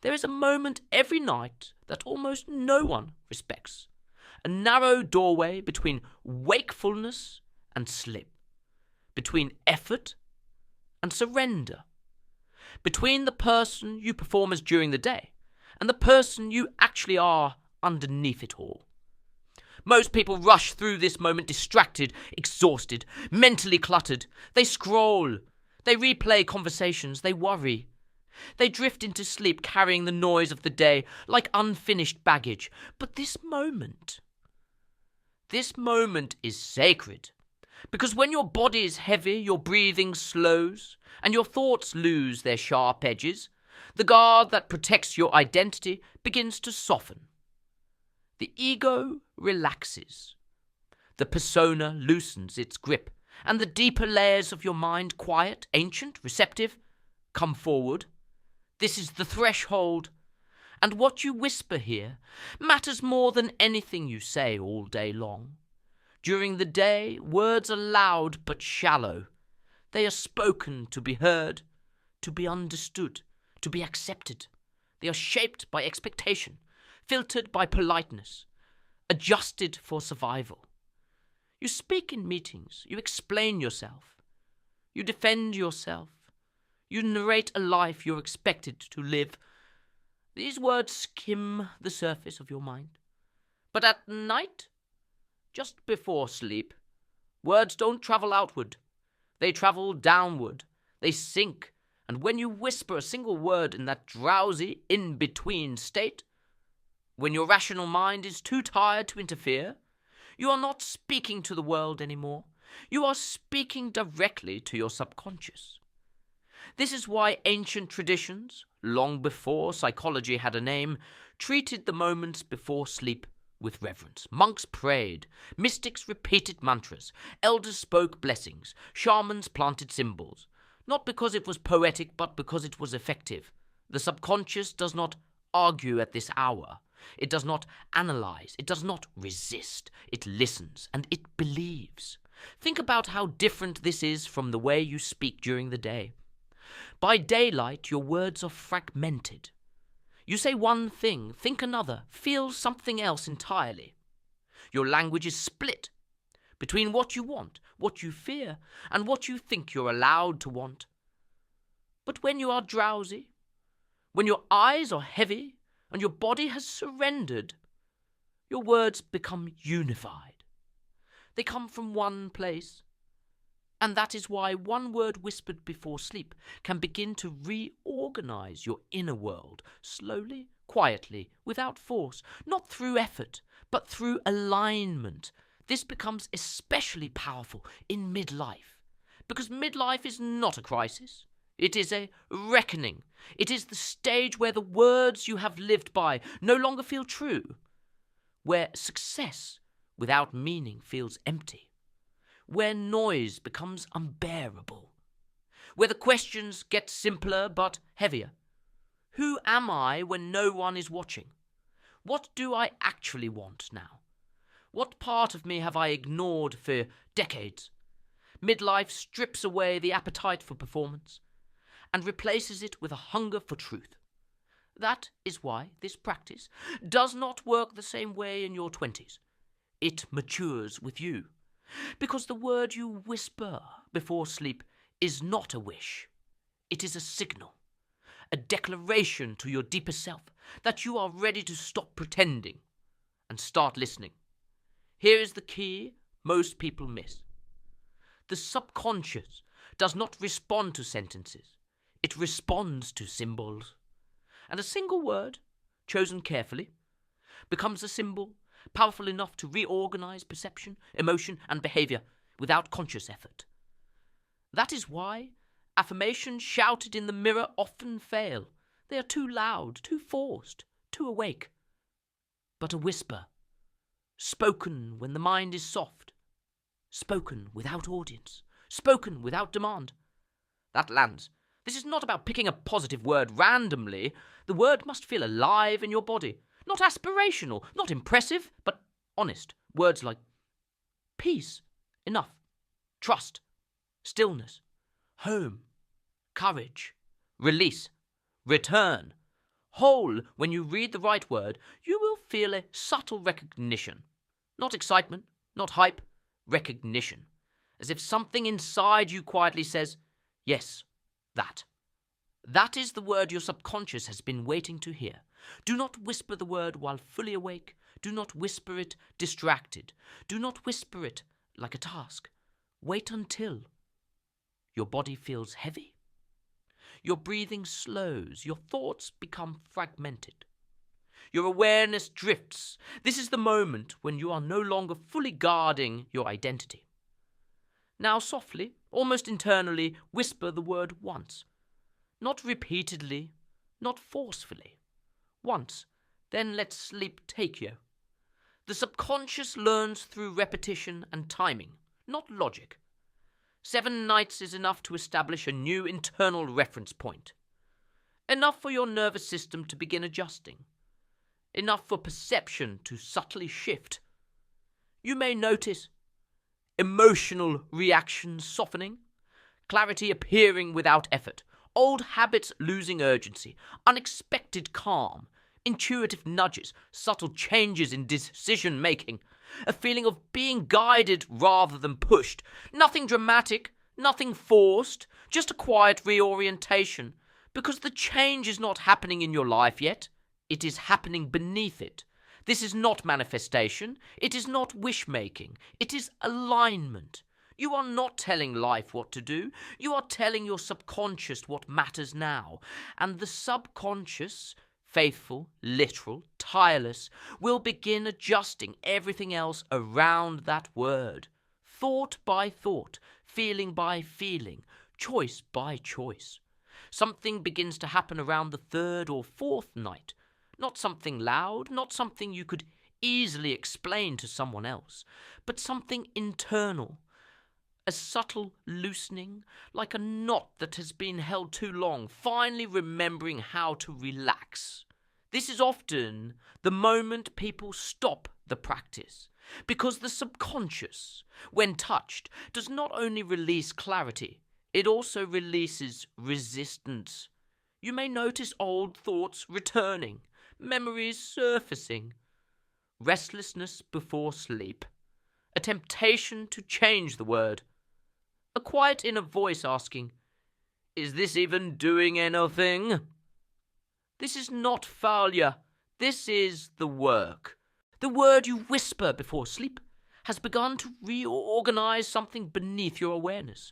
There is a moment every night that almost no one respects. A narrow doorway between wakefulness and sleep. Between effort and surrender. Between the person you perform as during the day and the person you actually are underneath it all. Most people rush through this moment distracted, exhausted, mentally cluttered. They scroll. They replay conversations. They worry. They drift into sleep carrying the noise of the day like unfinished baggage. But this moment is sacred. Because when your body is heavy, your breathing slows, and your thoughts lose their sharp edges, the guard that protects your identity begins to soften. The ego relaxes. The persona loosens its grip, and the deeper layers of your mind, quiet, ancient, receptive, come forward. This is the threshold, and what you whisper here matters more than anything you say all day long. During the day, words are loud but shallow. They are spoken to be heard, to be understood, to be accepted. They are shaped by expectation, filtered by politeness, adjusted for survival. You speak in meetings, you explain yourself, you defend yourself, you narrate a life you're expected to live. These words skim the surface of your mind. But at night, just before sleep, words don't travel outward. They travel downward. They sink. And when you whisper a single word in that drowsy, in-between state, when your rational mind is too tired to interfere, you are not speaking to the world anymore. You are speaking directly to your subconscious. This is why ancient traditions, long before psychology had a name, treated the moments before sleep with reverence. Monks prayed, mystics repeated mantras, elders spoke blessings, shamans planted symbols. Not because it was poetic, but because it was effective. The subconscious does not argue at this hour. It does not analyze. It does not resist. It listens and it believes. Think about how different this is from the way you speak during the day. By daylight, your words are fragmented. You say one thing, think another, feel something else entirely. Your language is split between what you want, what you fear, and what you think you're allowed to want. But when you are drowsy, when your eyes are heavy, and your body has surrendered, your words become unified. They come from one place. And that is why one word whispered before sleep can begin to reorganize your inner world, slowly, quietly, without force, not through effort, but through alignment. This becomes especially powerful in midlife, because midlife is not a crisis. It is a reckoning. It is the stage where the words you have lived by no longer feel true, where success without meaning feels empty, where noise becomes unbearable, where the questions get simpler but heavier. Who am I when no one is watching? What do I actually want now? What part of me have I ignored for decades? Midlife strips away the appetite for performance and replaces it with a hunger for truth. That is why this practice does not work the same way in your 20s. It matures with you. Because the word you whisper before sleep is not a wish. It is a signal, a declaration to your deeper self that you are ready to stop pretending and start listening. Here is the key most people miss. The subconscious does not respond to sentences. It responds to symbols. And a single word, chosen carefully, becomes a symbol powerful enough to reorganize perception, emotion, and behavior without conscious effort. That is why affirmations shouted in the mirror often fail. They are too loud, too forced, too awake. But a whisper, spoken when the mind is soft, spoken without audience, spoken without demand, that lands. This is not about picking a positive word randomly. The word must feel alive in your body. Not aspirational, not impressive, but honest. Words like peace, enough, trust, stillness, home, courage, release, return, Whole, when you read the right word, you will feel a subtle recognition. Not excitement, not hype, recognition. As if something inside you quietly says, yes, that. That is the word your subconscious has been waiting to hear. Do not whisper the word while fully awake. Do not whisper it distracted. Do not whisper it like a task. Wait until your body feels heavy. Your breathing slows. Your thoughts become fragmented. Your awareness drifts. This is the moment when you are no longer fully guarding your identity. Now softly, almost internally, whisper the word once. Not repeatedly, not forcefully. Once, then let sleep take you. The subconscious learns through repetition and timing, not logic. 7 nights is enough to establish a new internal reference point. Enough for your nervous system to begin adjusting. Enough for perception to subtly shift. You may notice emotional reactions softening, clarity appearing without effort, old habits losing urgency, unexpected calm, intuitive nudges, subtle changes in decision-making, a feeling of being guided rather than pushed. Nothing dramatic, nothing forced, just a quiet reorientation, because the change is not happening in your life yet. It is happening beneath it. This is not manifestation. It is not wish-making. It is alignment. You are not telling life what to do. You are telling your subconscious what matters now. And the subconscious, faithful, literal, tireless, will begin adjusting everything else around that word. Thought by thought, feeling by feeling, choice by choice. Something begins to happen around the 3rd or 4th night. Not something loud, not something you could easily explain to someone else, but something internal. A subtle loosening, like a knot that has been held too long, finally remembering how to relax. This is often the moment people stop the practice, because the subconscious, when touched, does not only release clarity, it also releases resistance. You may notice old thoughts returning, memories surfacing, restlessness before sleep, a temptation to change the word, a quiet inner voice asking, is this even doing anything? This is not failure. This is the work. The word you whisper before sleep has begun to reorganize something beneath your awareness.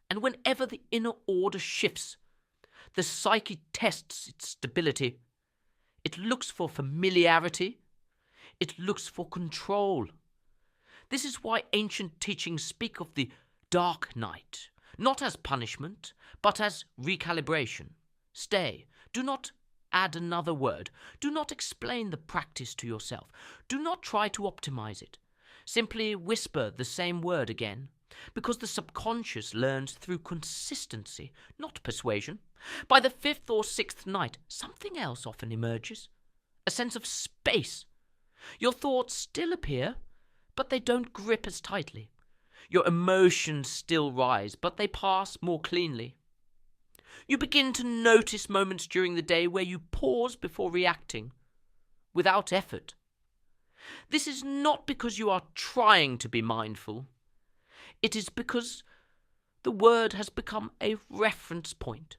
And whenever the inner order shifts, the psyche tests its stability. It looks for familiarity. It looks for control. This is why ancient teachings speak of the dark night, not as punishment, but as recalibration. Stay. Do not add another word. Do not explain the practice to yourself. Do not try to optimize it. Simply whisper the same word again, because the subconscious learns through consistency, not persuasion. By the 5th or 6th night, something else often emerges, a sense of space. Your thoughts still appear, but they don't grip as tightly. Your emotions still rise, but they pass more cleanly. You begin to notice moments during the day where you pause before reacting, without effort. This is not because you are trying to be mindful. It is because the word has become a reference point.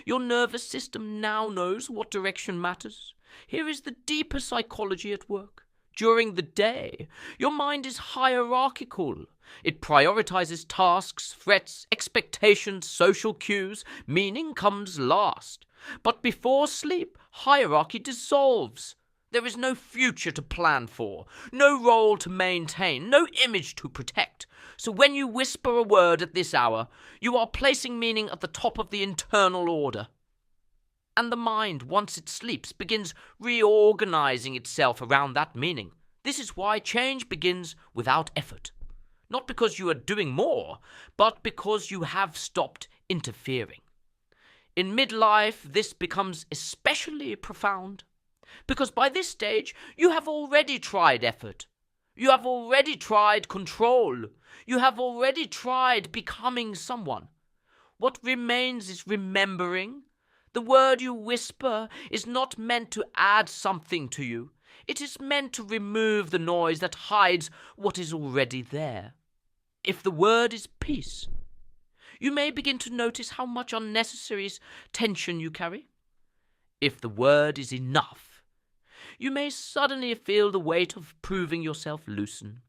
Your nervous system now knows what direction matters. Here is the deeper psychology at work. During the day, your mind is hierarchical. It prioritizes tasks, threats, expectations, social cues. Meaning comes last. But before sleep, hierarchy dissolves. There is no future to plan for, no role to maintain, no image to protect. So when you whisper a word at this hour, you are placing meaning at the top of the internal order. And the mind, once it sleeps, begins reorganizing itself around that meaning. This is why change begins without effort. Not because you are doing more, but because you have stopped interfering. In midlife, this becomes especially profound, because by this stage, you have already tried effort. You have already tried control. You have already tried becoming someone. What remains is remembering The word you whisper is not meant to add something to you. It is meant to remove the noise that hides what is already there. If the word is peace, you may begin to notice how much unnecessary tension you carry. If the word is enough, you may suddenly feel the weight of proving yourself loosen.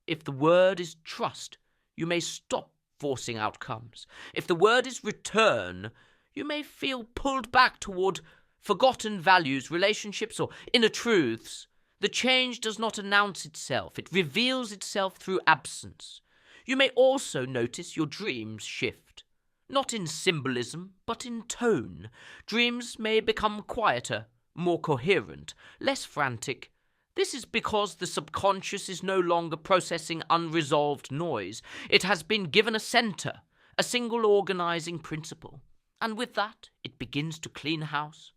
If the word is trust, you may stop forcing outcomes. If the word is return, you may feel pulled back toward forgotten values, relationships, or inner truths. The change does not announce itself. It reveals itself through absence. You may also notice your dreams shift, not in symbolism, but in tone. Dreams may become quieter, more coherent, less frantic. This is because the subconscious is no longer processing unresolved noise. It has been given a center, a single organizing principle. And with that, it begins to clean house.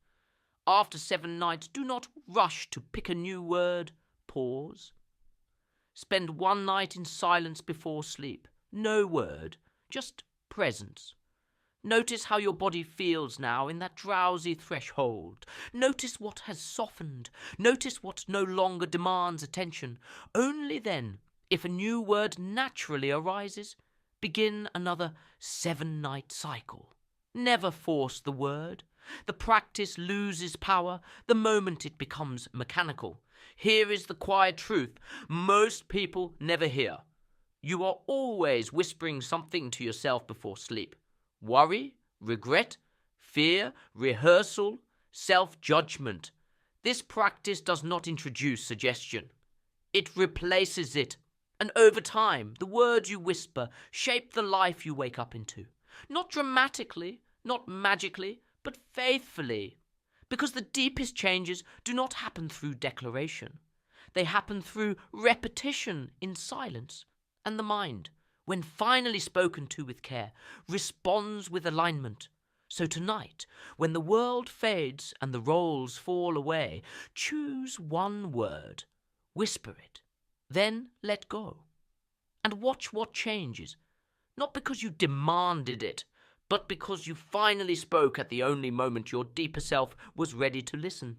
After 7 nights, do not rush to pick a new word. Pause. Spend 1 night in silence before sleep. No word, just presence. Notice how your body feels now in that drowsy threshold. Notice what has softened. Notice what no longer demands attention. Only then, if a new word naturally arises, begin another 7-night cycle. Never force the word. The practice loses power the moment it becomes mechanical. Here is the quiet truth most people never hear. You are always whispering something to yourself before sleep. Worry, regret, fear, rehearsal, self-judgment. This practice does not introduce suggestion. It replaces it. And over time, the words you whisper shape the life you wake up into. Not dramatically, not magically, but faithfully. Because the deepest changes do not happen through declaration. They happen through repetition in silence. And the mind, when finally spoken to with care, responds with alignment. So tonight, when the world fades and the roles fall away, choose one word, whisper it, then let go. And watch what changes, not because you demanded it, but because you finally spoke at the only moment your deeper self was ready to listen.